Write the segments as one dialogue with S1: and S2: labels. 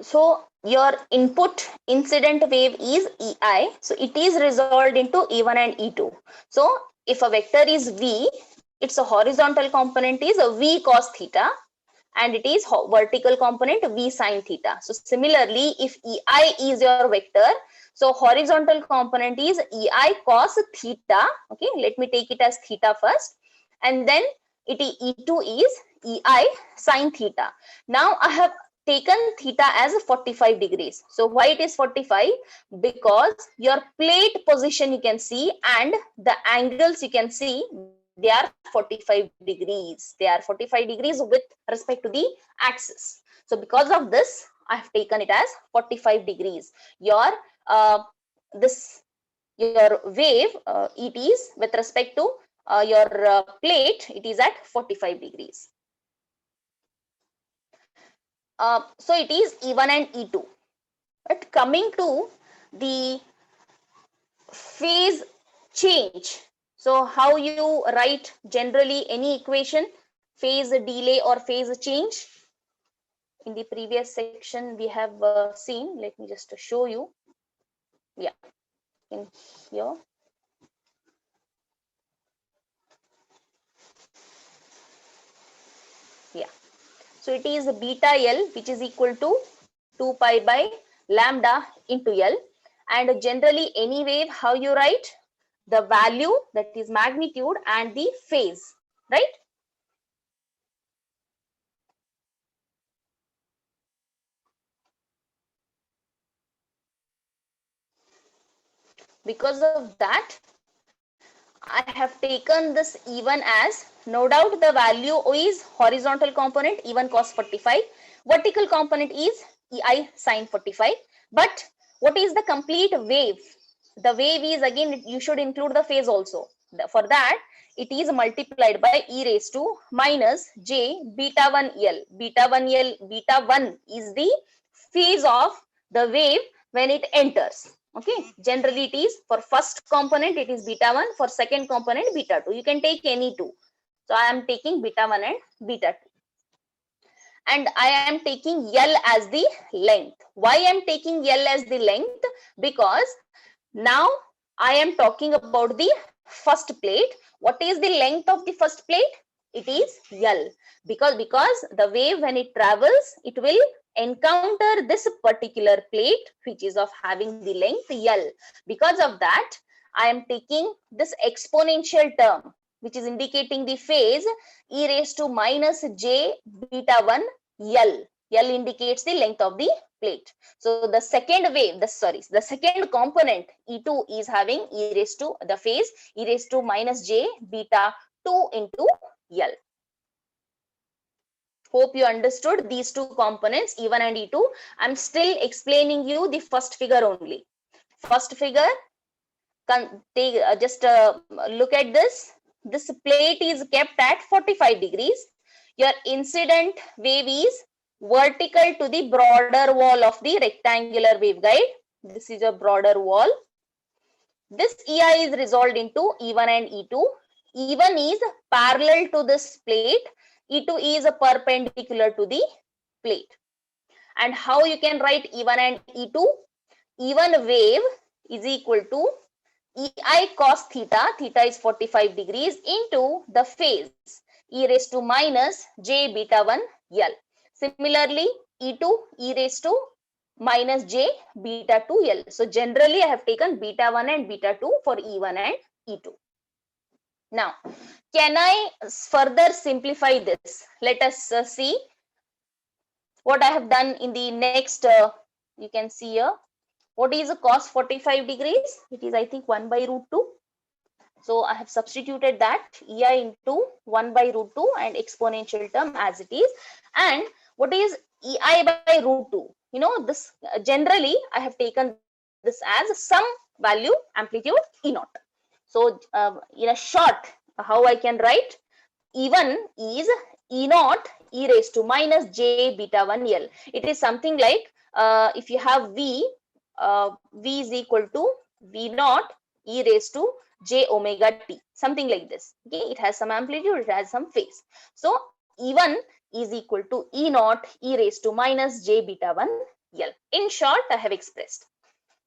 S1: So your input incident wave is EI. So it is resolved into E1 and E2. So if a vector is V, its a horizontal component is a V cos theta, and it is vertical component V sine theta. So similarly, if EI is your vector, so horizontal component is EI cos theta. Okay, let me take it as theta first, and then E2 is EI sine theta. Now I have taken theta as 45 degrees. So why it is 45? Because your plate position you can see and the angles you can see, they are 45 degrees. They are 45 degrees with respect to the axis. So because of this, I have taken it as 45 degrees. Your this your wave, it is with respect to your plate, it is at 45 degrees. So it is E1 and E2. But coming to the phase change, so how you write generally any equation, phase delay or phase change? In the previous section we have seen, let me just show you. Yeah, in here. Yeah, so it is beta L, which is equal to 2 pi by lambda into L. And generally any wave, how you write? The value, that is magnitude, and the phase, right? Because of that, I have taken this E1 as, no doubt the value is horizontal component E1 cos 45, vertical component is EI sin 45. But what is the complete wave? The wave is, again, you should include the phase also. For that, it is multiplied by e raised to minus j beta 1 L. Beta 1 L, beta 1 is the phase of the wave when it enters. Okay, generally it is for first component it is beta 1, for second component beta 2. You can take any two. So I am taking beta 1 and beta 2. And I am taking L as the length. Why I am taking L as the length? Because now I am talking about the first plate. What is the length of the first plate? It is L. Because the wave, when it travels, it will encounter this particular plate which is of having the length L. Because of that, I am taking this exponential term which is indicating the phase e raised to minus j beta 1 L. L indicates the length of the plate. So the second wave, the second component E2 is having e raised to the phase e raised to minus j beta 2 into L. Hope you understood these two components, E1 and E2. I'm still explaining you the first figure only. First figure, just look at this. This plate is kept at 45 degrees. Your incident wave is vertical to the broader wall of the rectangular waveguide. This is a broader wall. This EI is resolved into E1 and E2. E1 is parallel to this plate. E2 is perpendicular to the plate. And how you can write E1 and E2? E1 wave is equal to EI cos theta, theta is 45 degrees, into the phase e raised to minus j beta 1 L. Similarly, E2 e raised to minus j beta 2 L. So generally I have taken beta 1 and beta 2 for E1 and E2. Now, can I further simplify this? Let us see what I have done in the next, you can see here. What is a cos 45 degrees? It is, I think, 1 by root 2. So I have substituted that EI into 1 by root 2 and exponential term as it is. And what is EI by root 2? You know, this generally I have taken this as some value amplitude E naught. So in a short, how I can write? E1 is E naught e raised to minus j beta 1 L. It is something like, if you have V, V is equal to V naught e raised to j omega t, something like this. Okay, it has some amplitude, it has some phase. So E1 is equal to E naught e raised to minus j beta 1 L. In short, I have expressed.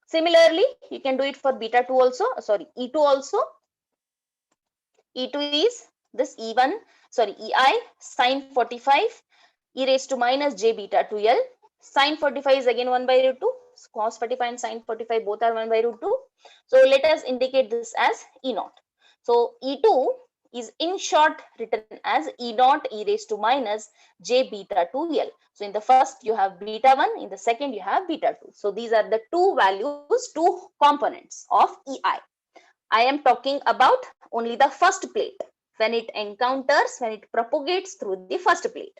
S1: Similarly, you can do it for beta 2 also, sorry, E2 also. E2 is this E1, sorry, EI sine 45 e raised to minus j beta 2L. Sine 45 is again 1 by root 2. Cos 45 and sine 45 both are 1 by root 2. So let us indicate this as E naught. So E2 is in short written as E naught e raised to minus j beta 2L. So in the first you have beta 1, in the second you have beta 2. So these are the two values, two components of EI. I am talking about only the first plate when it encounters, when it propagates through the first plate.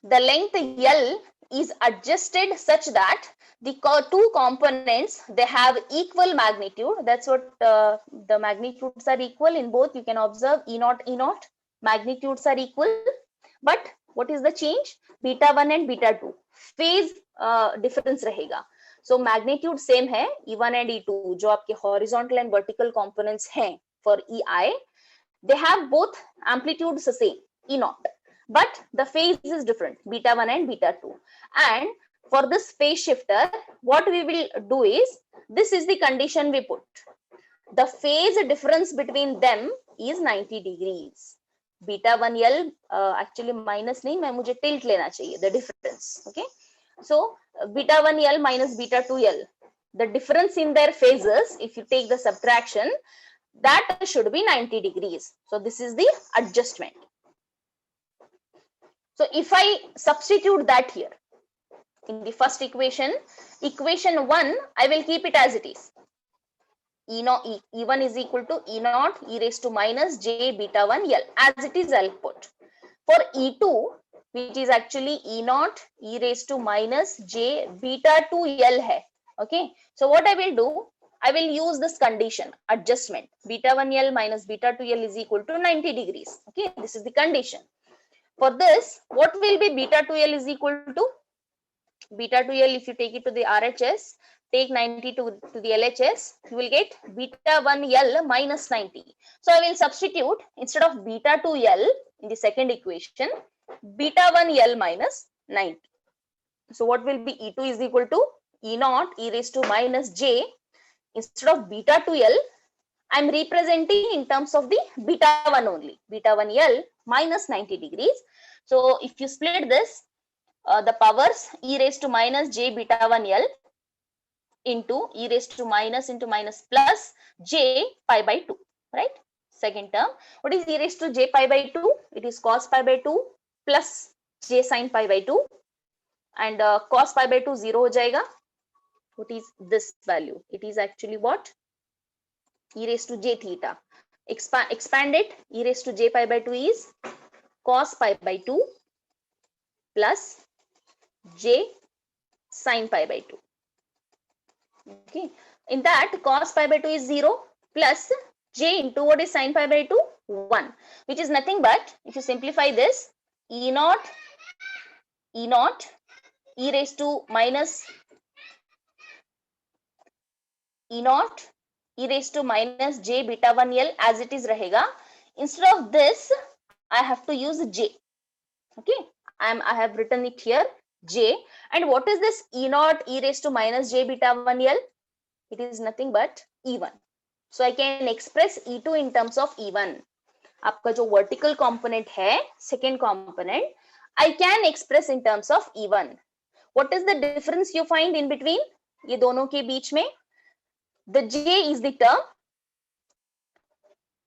S1: The length L is adjusted such that the two components, they have equal magnitude. That's what the magnitudes are equal in both. You can observe E naught, E naught. Magnitudes are equal. But what is the change? Beta 1 and beta 2. Phase difference रहेगा. So magnitude same है. E1 and E2 जो आपके horizontal and vertical components हैं for EI, they have both amplitudes the same, E naught. But the phase is different, beta 1 and beta 2. And for this phase shifter, what we will do is, this is the condition we put. The phase difference between them is 90 degrees. Beta 1L actually minus नहीं, मैं मुझे tilt लेना चाहिए, the difference. Okay. So beta 1L minus beta 2L, the difference in their phases, if you take the subtraction, that should be 90 degrees. So this is the adjustment. So if I substitute that here in the first equation, equation 1, I will keep it as it is. E1 is equal to E naught e raised to minus j beta 1 L. As it is, I'll put. For E2, which is actually E naught e raised to minus j beta 2 L hai. Okay. So what I will do, I will use this condition, adjustment. Beta 1 L minus beta 2 L is equal to 90 degrees. Okay. This is the condition. For this, what will be beta 2L is equal to? Beta 2L, if you take it to the RHS, take 90 to the LHS, you will get beta 1L minus 90. So I will substitute, instead of beta 2L in the second equation, beta 1L minus 90. So what will be E2 is equal to E naught e raised to minus j. Instead of beta 2L, I am representing in terms of the beta 1 only, beta 1L minus 90 degrees. So if you split this, the powers e raised to minus j beta 1L into e raised to minus into minus plus j pi by 2, right? Second term, what is e raised to j pi by 2? It is cos pi by 2 plus j sin pi by 2, and cos pi by 2 0 ho jayega. What is this value? It is actually what? E raised to j theta. Expand it. E raised to j pi by 2 is cos pi by 2 plus j sin pi by 2. Okay. In that, cos pi by 2 is 0 plus j into what is sin pi by 2? 1, which is nothing but, if you simplify this, E naught e raised to minus E naught e raised to minus j beta 1L as it is rahega. Instead of this, I have to use j. Okay, I have written it here, j. And what is this E naught e raised to minus j beta 1L? It is nothing but E1. So I can express E2 in terms of E1. आपका जो vertical component है, second component, I can express in terms of E1. What is the difference you find in between? ये दोनों के बीच में, the j is the term.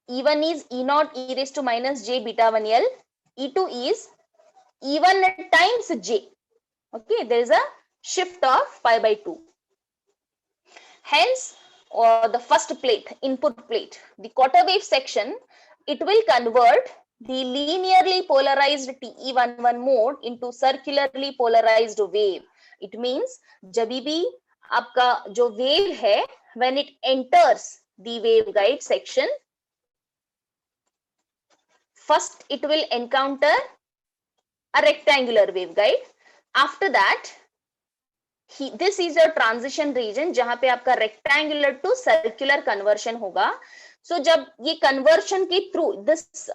S1: E1 is E naught e raised to minus j beta 1L. E2 is E1 times j. Okay, there is a shift of pi by 2. Hence, the first plate, input plate, the quarter wave section, it will convert the linearly polarized TE11 mode into circularly polarized wave. It means जब भी आपका जो wave है, when it enters the waveguide section, first it will encounter a rectangular waveguide. After that, this is your transition region जहां पे आपका rectangular to circular conversion होगा. So जब ये conversion के through this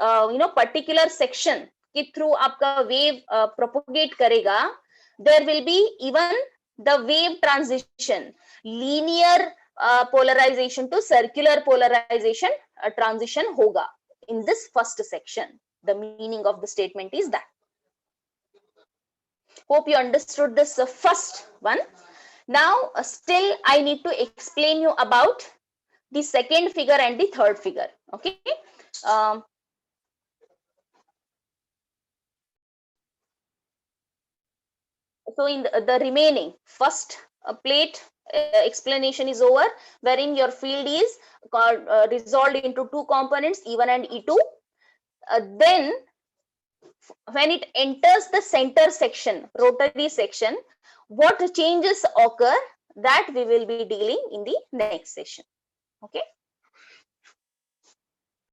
S1: particular section के through आपका wave propagate करेगा, there will be even the wave transition, linear polarization to circular polarization transition hoga in this first section. The meaning of the statement is that. Hope you understood this first one. Now still I need to explain you about the second figure and the third figure. Okay. So in the remaining first plate explanation is over, wherein your field is resolved into two components, E1 and E2. Then when it enters the center section, rotary section, what changes occur, that we will be dealing in the next session. Okay.